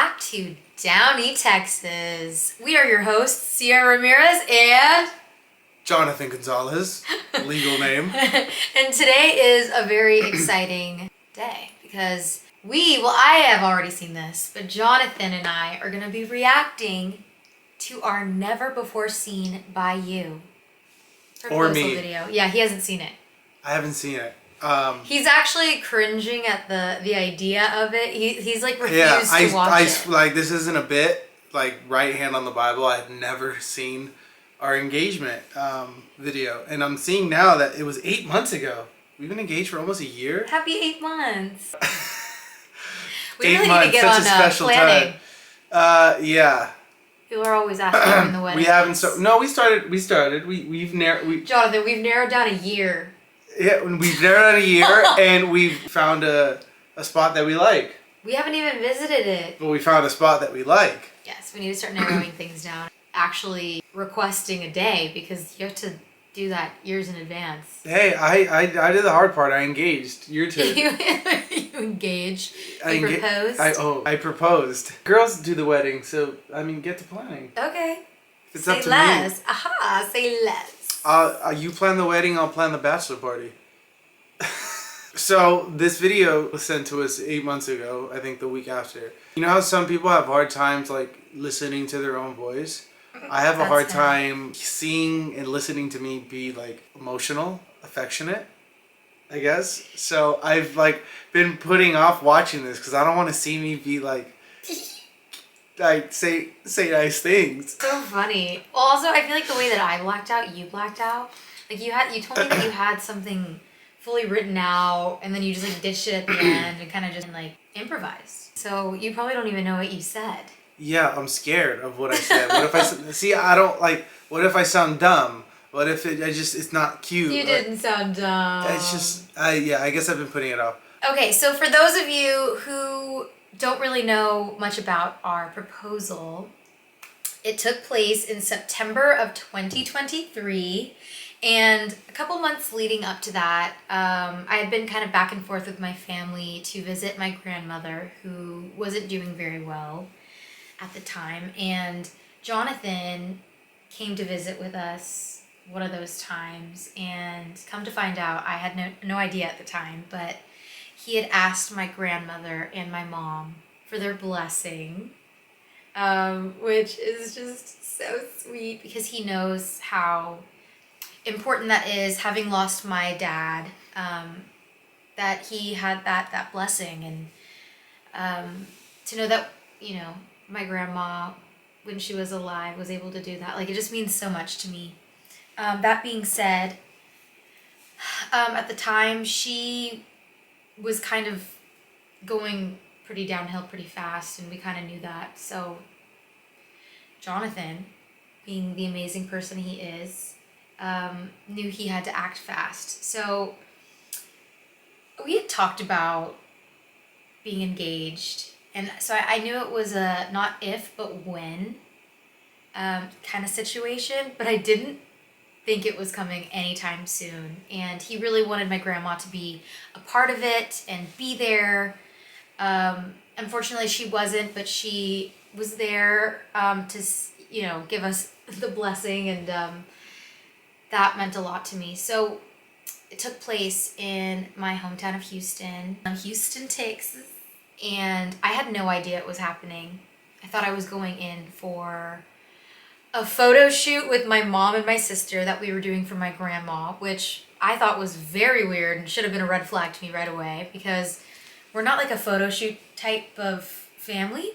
back to Downey, Texas. We are your hosts, Sierra Ramirez and Jonathan Gonzalez, legal name. And today is a very exciting day because I have already seen this, but Jonathan and I are going to be reacting to our never before seen by you Or me. video. Yeah, he hasn't seen it. I haven't seen it. He's actually cringing at the idea of it. He's like refused to watch it. Like, this isn't a bit, like, right hand on the Bible. I've never seen our engagement video. And I'm seeing now that it was 8 months ago. We've been engaged for almost a year. Happy 8 months. We 8 really months, need to get such on a special planning. time. Yeah. People are always asking when the wedding We haven't, is. we started. Jonathan, we've narrowed down a year. Yeah, we've narrowed down a year and we've found a spot that we like. We haven't even visited it. But we found a spot that we like. Yes, we need to start narrowing things down. Actually requesting a day because you have to do that years in advance. Hey, I did the hard part. I engaged. You're too. You engaged. You proposed. I proposed. Girls do the wedding, so I mean, get to planning. Okay. It's say up to less. me. Aha, say less. You plan the wedding, I'll plan the bachelor party. So this video was sent to us 8 months ago, I think the week after. You know how some people have hard times like listening to their own voice? I have a hard time seeing and listening to me be like emotional, affectionate, I guess. So I've like been putting off watching this because I don't want to see me be like say nice things. So funny. Well, also I feel like the way that I blacked out, you blacked out. Like you told me that you had something fully written out and then you just like ditched it at the end and kind of just like improvised. So you probably don't even know what you said. Yeah, I'm scared of what I said. What if I don't like, what if I sound dumb? What if it's not cute? You didn't sound dumb. It's just, I guess I've been putting it off. Okay, so for those of you who don't really know much about our proposal, it took place in September of 2023. And a couple months leading up to that, I had been kind of back and forth with my family to visit my grandmother who wasn't doing very well at the time. And Jonathan came to visit with us one of those times, and come to find out, I had no idea at the time, but he had asked my grandmother and my mom for their blessing, which is just so sweet because he knows how important that is, having lost my dad, that he had that blessing, and to know that, you know, my grandma, when she was alive, was able to do that. Like, it just means so much to me. That being said, at the time, she was kind of going pretty downhill pretty fast, and we kind of knew that. So Jonathan, being the amazing person he is, knew he had to act fast. So we had talked about being engaged. And so I knew it was a not if, but when kind of situation, but I didn't think it was coming anytime soon. And he really wanted my grandma to be a part of it and be there. Unfortunately, she wasn't, but she was there to, you know, give us the blessing, and that meant a lot to me. So it took place in my hometown of Houston, Texas. And I had no idea it was happening. I thought I was going in for a photo shoot with my mom and my sister that we were doing for my grandma, which I thought was very weird and should have been a red flag to me right away because we're not like a photo shoot type of family.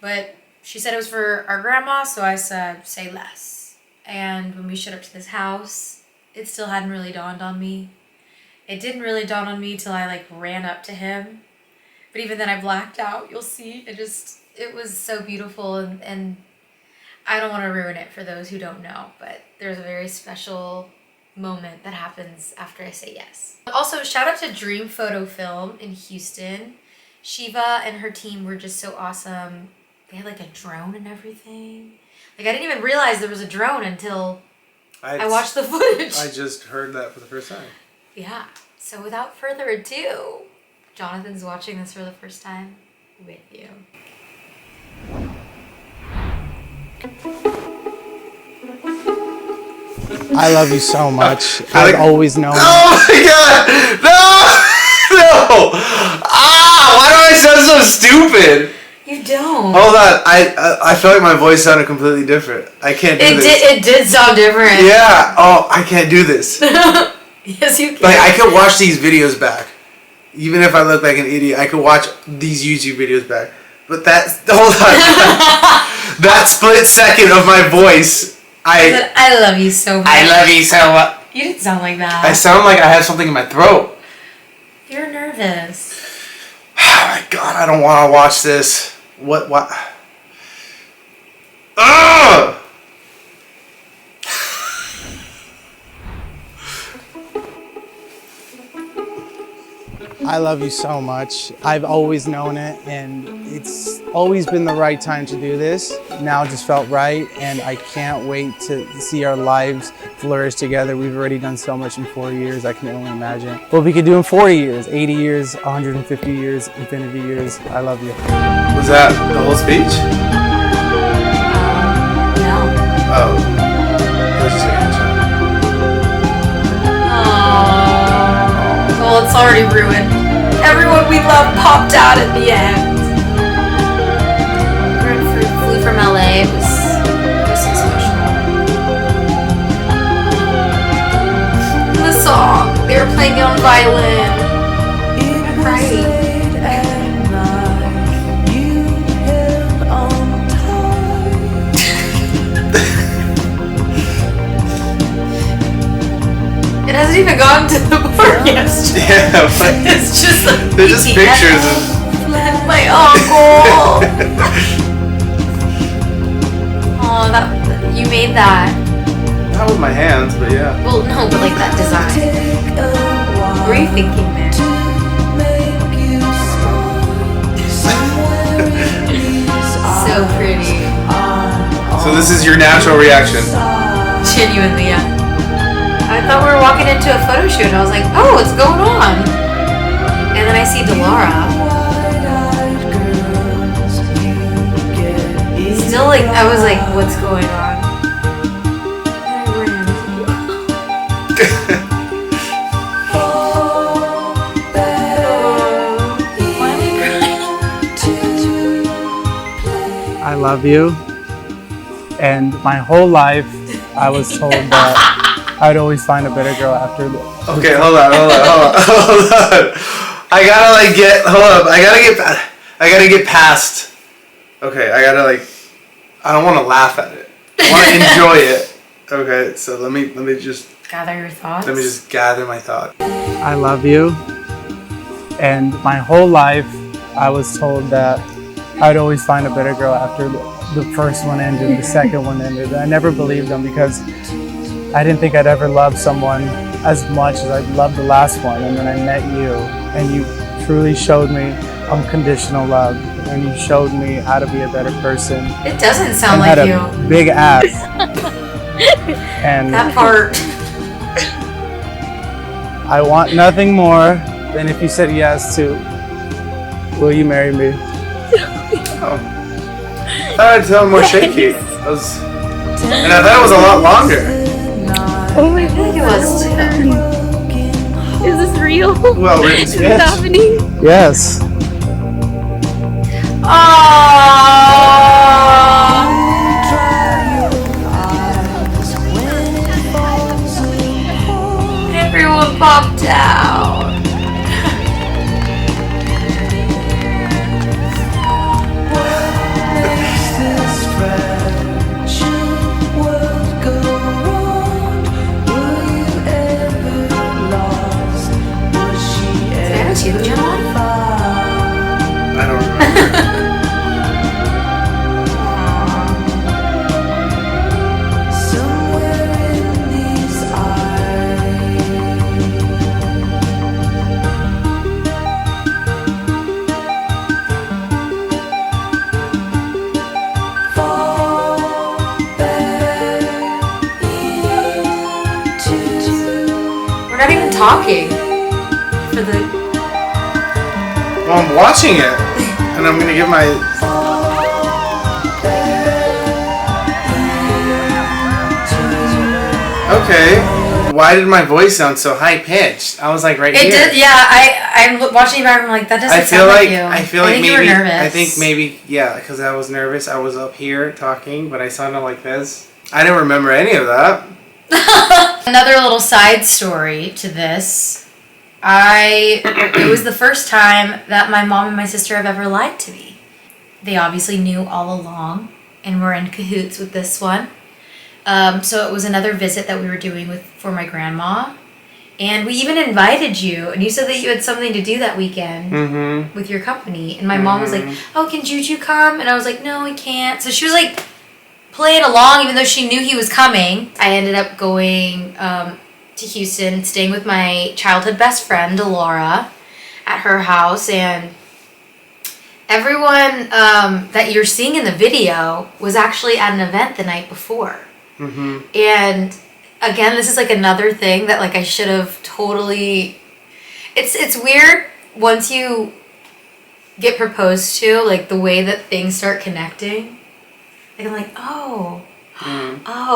But she said it was for our grandma, so I said, say less. And when we showed up to this house, it still hadn't really dawned on me. It didn't really dawn on me till I like ran up to him. But even then I blacked out, you'll see. It was so beautiful, and I don't want to ruin it for those who don't know, but there's a very special moment that happens after I say yes. Also, shout out to Dream Photo Film in Houston. Shiva and her team were just so awesome. They had like a drone and everything. Like, I didn't even realize there was a drone until I watched the footage. I just heard that for the first time. Yeah. So without further ado, Jonathan's watching this for the first time with you. I love you so much. I've always known. Oh my god! No! Ah! Why do I sound so stupid? You don't. Hold on, I feel like my voice sounded completely different. I can't do this. It did sound different. Yeah. Oh, I can't do this. Yes, you can. Like, I could watch these videos back. Even if I look like an idiot, I could watch these YouTube videos back. But hold on. That split second of my voice, I love you so much. I love you so much. You didn't sound like that. I sound like I have something in my throat. You're nervous. Oh my god, I don't want to watch this. What? Ugh! I love you so much. I've always known it, and it's always been the right time to do this. Now it just felt right, and I can't wait to see our lives flourish together. We've already done so much in 4 years, I can only imagine what we could do in 40 years, 80 years, 150 years, infinity years. I love you. Was that the whole speech? No. Oh. Let's just Well, it's already ruined. Everyone we love popped out at the end. We flew from LA. It was so special. The song, they were playing it on violin. I'm crying. It hasn't even gone to the bar yet. Yeah, but It's just they're just pictures of my uncle. Oh, you made that. not with my hands, but yeah. Well, no, but like that design. What were you thinking there? So pretty. So this is your natural reaction. Genuinely, yeah. I thought we were walking into a photo shoot and I was like, oh, what's going on? And then I see Delara. Still like, I was like, what's going on? I love you, and my whole life I was told that I'd always find a better girl after the... Okay, hold on. I gotta get past. Okay, I don't want to laugh at it. I want to enjoy it. Okay, so let me just Gather your thoughts. let me just gather my thoughts. I love you, and my whole life I was told that I'd always find a better girl after the first one ended, the second one ended. I never believed them because I didn't think I'd ever love someone as much as I loved the last one. And then I met you, and you truly showed me unconditional love, and you showed me how to be a better person. It doesn't sound and like had you. a big ass. And That part. I want nothing more than if you said yes to, will you marry me? Oh, I thought I'd sound more shaky. And I thought it was a lot longer. Oh my I think it was too. Is this real? Well, written Is speech. this happening? Yes. Everyone popped out. Is that you, John? I don't remember. We're not even talking for the. Well, I'm watching it, and I'm gonna give my. Okay. Why did my voice sound so high pitched? I was like right It here. did, yeah. I'm watching you back and I'm like, that doesn't I feel sound like like you. I feel like think maybe you were nervous. I think maybe yeah, because I was nervous. I was up here talking, but I sounded like this. I don't remember any of that. Another little side story to this. It was the first time that my mom and my sister have ever lied to me. They obviously knew all along and were in cahoots with this one. So it was another visit that we were doing for my grandma. And we even invited you, and you said that you had something to do that weekend with your company. And my mom was like, oh, can Juju come? And I was like, no, he can't. So she was like playing along even though she knew he was coming. I ended up going to Houston, staying with my childhood best friend, Delora, at her house. And everyone that you're seeing in the video was actually at an event the night before. And again, this is like another thing that like I should have totally... It's weird once you get proposed to, like the way that things start connecting. Like I'm like, oh,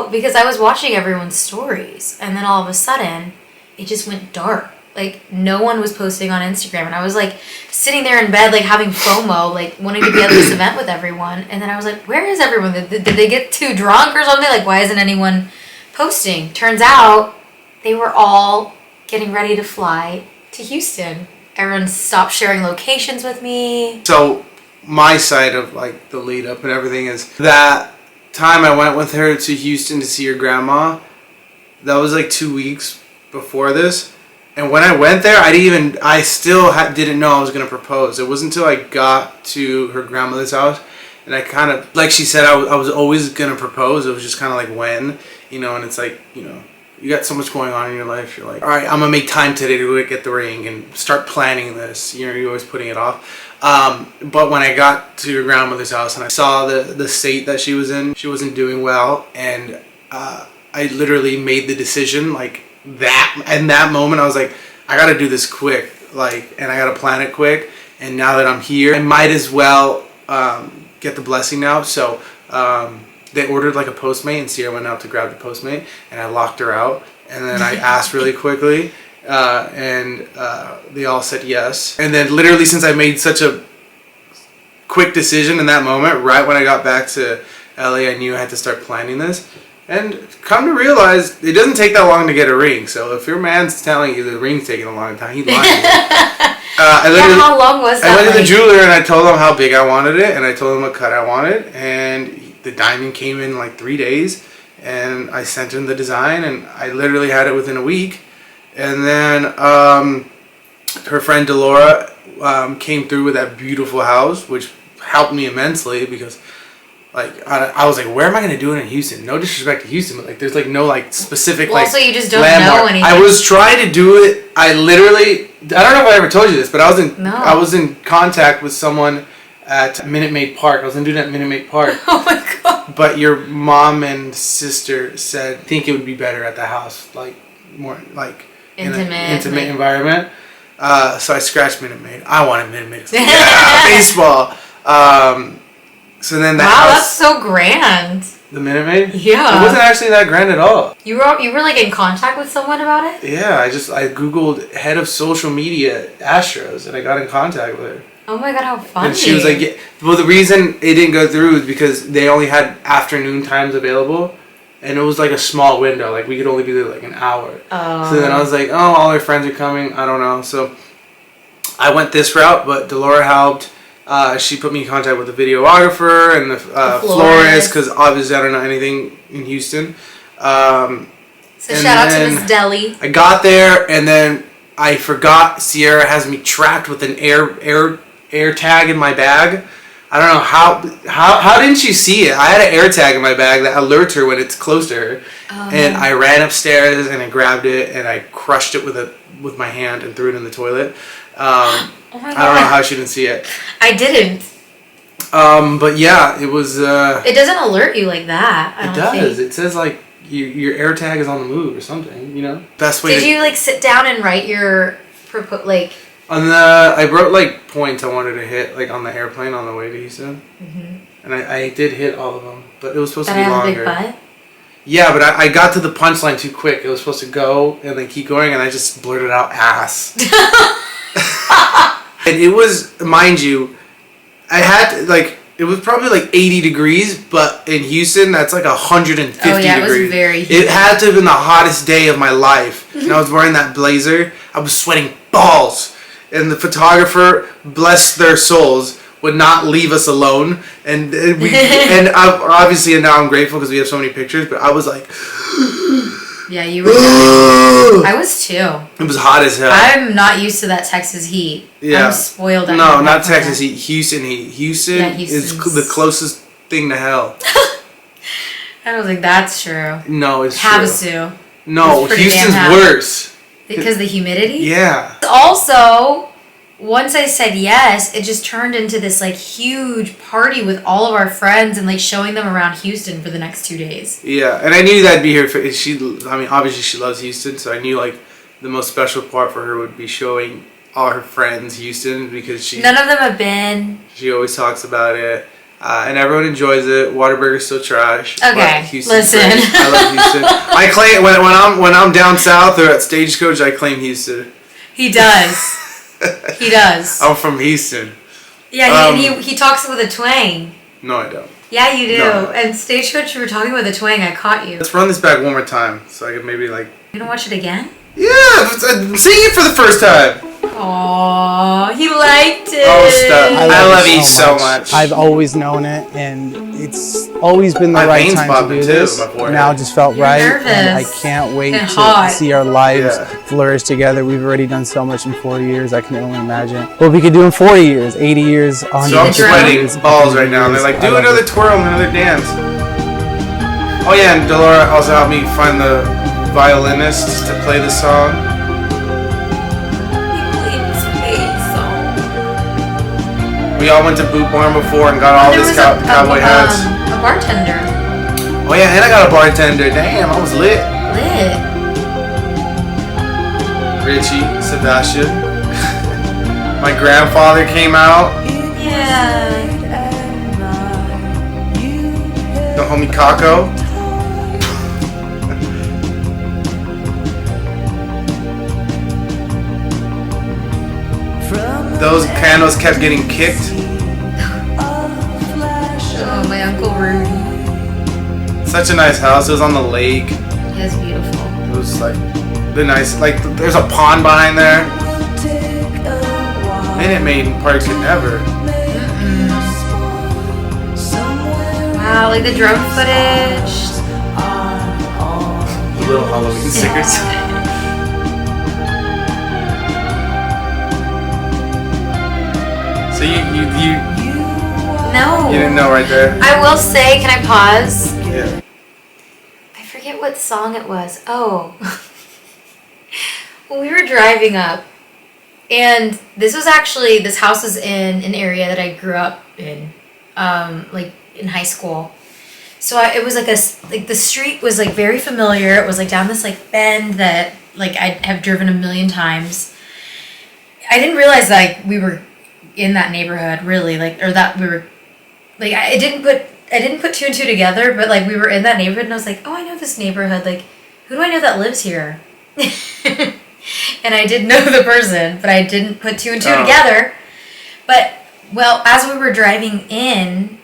because I was watching everyone's stories and then all of a sudden it just went dark. Like no one was posting on Instagram and I was like sitting there in bed like having FOMO, like wanting to be at this event with everyone. And then I was like, where is everyone? Did they get too drunk or something? Like why isn't anyone posting? Turns out they were all getting ready to fly to Houston. Everyone stopped sharing locations with me. So my side of like the lead up and everything is that time I went with her to Houston to see her grandma. That was like 2 weeks before this. And when I went there, I still didn't know I was going to propose. It wasn't until I got to her grandmother's house and I kind of, like she said, I was always going to propose. It was just kind of like when, you know, and it's like, you know, you got so much going on in your life. You're like, all right, I'm going to make time today to go get the ring and start planning this. You know, you're always putting it off. But when I got to her grandmother's house and I saw the state that she was in, she wasn't doing well. And I literally made the decision like, that in that moment I was like, I gotta do this quick, like, and I gotta plan it quick. And now that I'm here, I might as well get the blessing now. So they ordered like a Postmate, and Sierra went out to grab the Postmate, and I locked her out. And then I asked really quickly, and they all said yes. And then literally, since I made such a quick decision in that moment, right when I got back to LA, I knew I had to start planning this. And come to realize, it doesn't take that long to get a ring. So if your man's telling you the ring's taking a long time, he's lying. How long was that? I went to the jeweler and I told him how big I wanted it, and I told him what cut I wanted, and the diamond came in like 3 days, and I sent him the design, and I literally had it within a week. And then her friend Delora came through with that beautiful house, which helped me immensely because. Like I was like, where am I gonna do it in Houston? No disrespect to Houston, but like, there's like no like specific like. Also, you just don't landmark. know anything. I was trying to do it. I literally, I don't know if I ever told you this, but I was in contact with someone at Minute Maid Park. I was gonna do that at Minute Maid Park. Oh my god! But your mom and sister said, I think it would be better at the house, like more like intimate, in an intimate environment. So I scratched Minute Maid. I wanted Minute Maid. Yeah, baseball. So then wow, that's so grand. The Minute Maid? Yeah. It wasn't actually that grand at all. You were like in contact with someone about it? Yeah, I googled head of social media Astros and I got in contact with her. Oh my god, how funny. And she was like, yeah. Well, the reason it didn't go through is because they only had afternoon times available, and it was like a small window. Like we could only be there like an hour. Oh. So then I was like, oh, all our friends are coming. I don't know. So I went this route, but Delora helped. She put me in contact with the videographer and the florist, because obviously I don't know anything in Houston. So shout out to Miss Deli. I got there and then I forgot Sierra has me tracked with an air tag in my bag. I don't know how didn't you see it? I had an air tag in my bag that alerts her when it's close to her. Oh. And I ran upstairs and I grabbed it and I crushed it with my hand and threw it in the toilet. Oh my God. I don't know how she didn't see it. I didn't. But yeah, it was. It doesn't alert you like that. It does. It says like your air tag is on the move or something. You know. Best way. Did you like sit down and write your like? I wrote like points I wanted to hit like on the airplane on the way to Houston, and I did hit all of them, but it was supposed to be longer. Have a big butt? Yeah, but I got to the punchline too quick. It was supposed to go and then keep going, and I just blurted out ass. And it was, mind you, I had to, like, it was probably like 80 degrees, but in Houston, that's like 150 Oh yeah, degrees. it was very humid. It had to have been the hottest day of my life. And I was wearing that blazer. I was sweating balls. And the photographer, bless their souls, would not leave us alone. And obviously, and now I'm grateful because we have so many pictures, but I was like... Yeah, you were. I was too. It was hot as hell. I'm not used to that Texas heat. Yeah. I'm spoiled. No, not Texas heat. Houston heat. Houston is the closest thing to hell. I don't think that's true. No, it's Havasu. true. No, Houston's worse. Because the humidity? Yeah. Also, once I said yes, it just turned into this like huge party with all of our friends and like showing them around Houston for the next 2 days. Yeah, and I knew that'd be here. Obviously she loves Houston, so I knew like the most special part for her would be showing all her friends Houston because none of them have been. She always talks about it, and everyone enjoys it. Whataburger's still trash. Okay, listen. I love Houston. I claim when I'm down south or at Stagecoach, I claim Houston. He does. He does. I'm from Houston. Yeah, he talks with a twang. No, I don't. Yeah, you do. No. And Stagecoach, you were talking with a twang. I caught you. Let's run this back one more time so I can maybe like... You gonna watch it again? Yeah, sing it for the first time. Aww, he liked it. Oh, stop. I love you so much. I've always known it, and it's always been the My right veins time to popping do too, this. my forehead. Now it just felt You're right, nervous and I can't wait and to hot. see our lives Yeah. flourish together. We've already done so much in 4 years. I can only imagine what we could do in 40 years, 80 years, 100 So I'm years. sweating balls right now. And they're like, do another twirl and another dance. Oh yeah, and Delora also helped me find the violinist to play the song. We all went to Boot Barn before and got all There these was cowboy hats. a bartender. Oh yeah, and I got a bartender. Damn, I was lit. Lit. Richie, Sebastian. My grandfather came out. Yeah. The homie Kako. Those candles kept getting kicked. Oh, my Uncle Rudy. Such a nice house. It was on the lake. He is beautiful. It was like the nice, like there's a pond behind there. Minute Maid Park could never. Wow, like the drone footage. Little Halloween stickers. So you No. didn't know right there. I will say, can I pause? Yeah. I forget what song it was. Oh. When we were driving up, and this house was in an area that I grew up in, like in high school. So it was like the street was like very familiar. It was like down this like bend that like I have driven a million times. I didn't realize like we were in that neighborhood really, like, or that we were like, I didn't put two and two together, but like we were in that neighborhood and I was like, oh, I know this neighborhood. Like, who do I know that lives here? And I did know the person, but I didn't put two and two together. But, well, as we were driving in,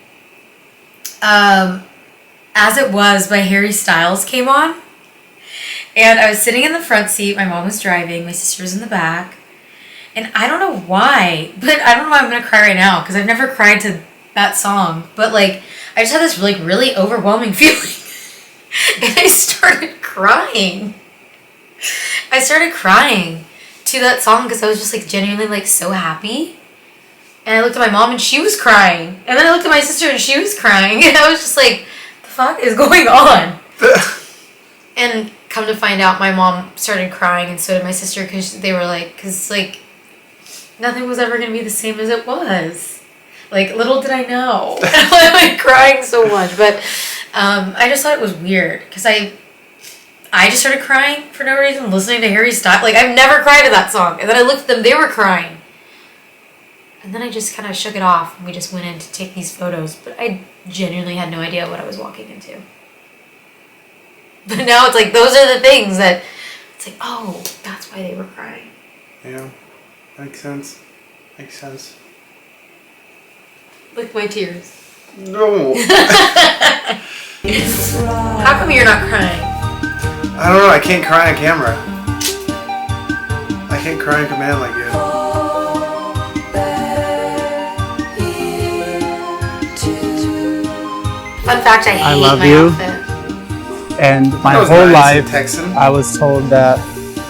As It Was by Harry Styles came on. And I was sitting in the front seat. My mom was driving. My sister was in the back. And I don't know why, but I don't know why I'm going to cry right now because I've never cried to that song. But, like, I just had this, like, really overwhelming feeling. And I started crying. I started crying to that song because I was just like genuinely like so happy. And I looked at my mom and she was crying. And then I looked at my sister and she was crying. And I was just like, the fuck is going on? And come to find out, my mom started crying and so did my sister because they were like, nothing was ever going to be the same as it was. Like, little did I know. I'm like crying so much. But I just thought it was weird because I just started crying for no reason, listening to Harry Styles. Like, I've never cried to that song. And then I looked at them, they were crying. And then I just kind of shook it off, and we just went in to take these photos. But I genuinely had no idea what I was walking into. But now it's like those are the things that it's like, oh, that's why they were crying. Yeah, makes sense. Makes sense. Look at my tears. No. How come you're not crying? I don't know. I can't cry on camera. I can't cry on command like you. Fun fact, I hate love my you. outfit. And my That was whole nice, life, Texan. I was told that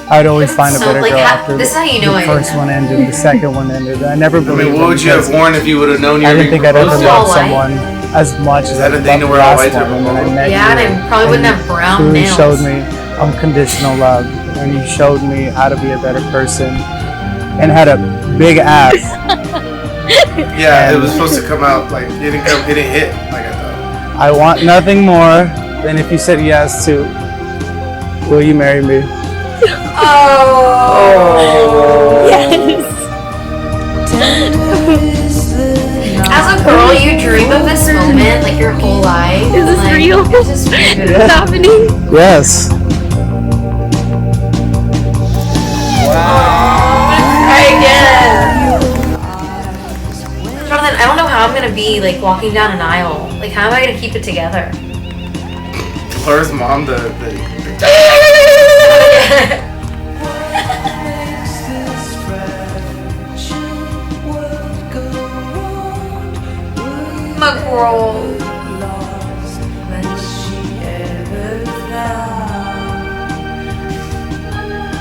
I'd always find a So, better like, girl how- after this is how you know I the did first that. one ended, the second one ended. I never I believed mean, what would it you have because worn if you would have known you I were didn't being think I'd ever proposed all love to? white. someone as much as Is I that a loved thing the to wear all last white to one. And then I promote? met Yeah, you, and I probably wouldn't and have brown you nails. showed me unconditional love, and you showed me how to be a better person, and had a big ass. Yeah, it was supposed to come out like it didn't come. It didn't hit like I thought. I want nothing more than if you said yes to, will you marry me? Oh. Yes. As a girl, you dream of this moment like your whole life. Is this like, real? It's just weird. What's happening? Yes. Cry again. Jonathan, I don't know how I'm gonna be like walking down an aisle. Like, how am I gonna keep it together? Laura's mom, the My girl.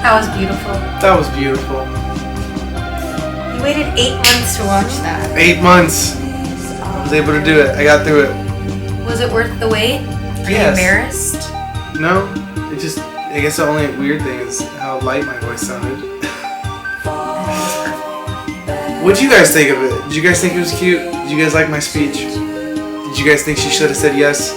That was beautiful. that was beautiful. You waited 8 months to watch that. 8 months. I was able to do it. I got through it. Was it worth the wait? Are you Yes. embarrassed? No, it just. I guess the only weird thing is how light my voice sounded. What'd you guys think of it? Did you guys think it was cute? Did you guys like my speech? Did you guys think she should have said yes?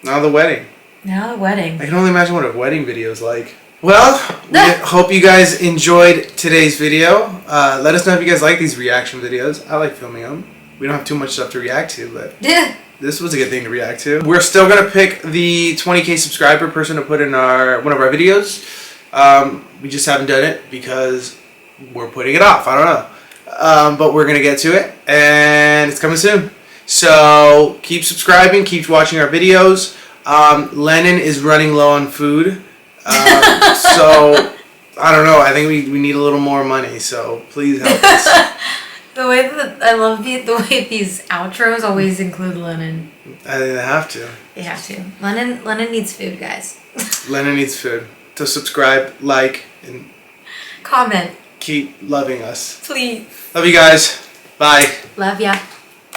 Now the wedding. Now the wedding. I can only imagine what a wedding video is like. Well, we hope you guys enjoyed today's video. Let us know if you guys like these reaction videos. I like filming them. We don't have too much stuff to react to, but Yeah. this was a good thing to react to. We're still gonna pick the 20K subscriber person to put in one of our videos. We just haven't done it because we're putting it off. I don't know, but we're gonna get to it, and it's coming soon. So keep subscribing, keep watching our videos. Lennon is running low on food, so I don't know. I think we need a little more money. So please help us. The way that I love the way these outros always include Lennon. I think they have to. They have to. Lennon needs food, guys. Lennon needs food. So subscribe, like, and Comment, keep loving us. please. Love you guys. Bye. Love ya.